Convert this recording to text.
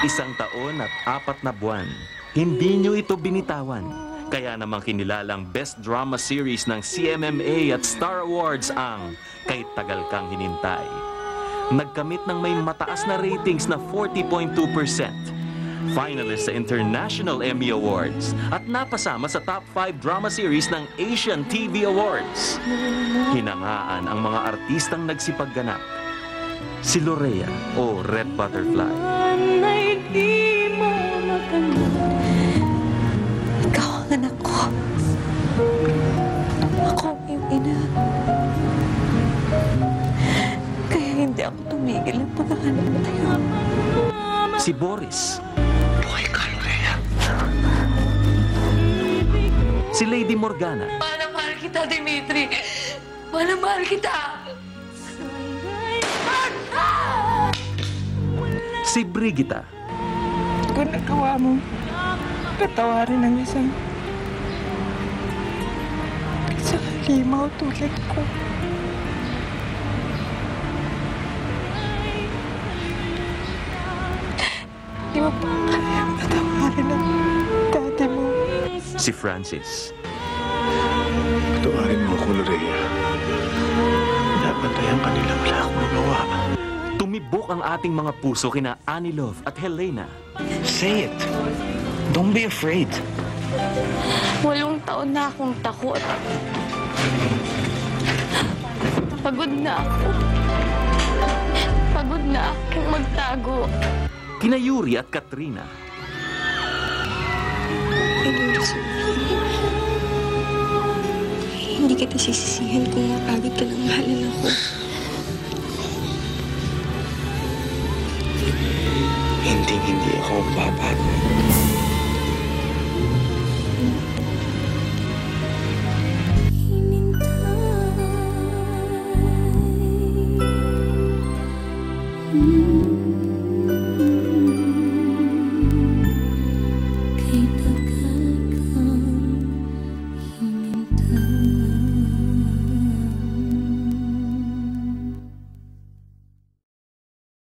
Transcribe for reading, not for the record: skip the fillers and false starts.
Isang taon at 4 na buwan, hindi nyo ito binitawan. Kaya namang kinilalang Best Drama Series ng CMMA at Star Awards ang Kay Tagal Kang Hinintay. Nagkamit ng may mataas na ratings na 40.2%. Finalist sa International Emmy Awards at napasama sa top 5 drama series ng Asian TV Awards. Hinangaan ang mga artistang nagsipagganap. Si Lorea o Red Butterfly. Ikaw ang anak ko. Ako ang iyong ina. Kaya hindi ako tumigil ng paghahanap tayo. Si Boris. Buhay ka, Lorea. Si Lady Morgana. Mahal kita, Dimitri. Mahal kita. Si Brigita. Kung nagawa mo, patawarin ang isang halimaw tulad ko. Di mo pa kaya patawarin ang dati mo. Si Francis. Patawarin mo ko, Lorea. Napantayan ka nila, wala akong magawa. Tumibok ang ating mga puso kina Anilov at Helena. Say it. Don't be afraid. 8 taon na akong takot. Pagod na ako. Pagod na akong magtago. Kina Yuri at Katrina. Hindi kita sisisihan kung mapagod ka ng mahalin ako. Hindi ako magbabago.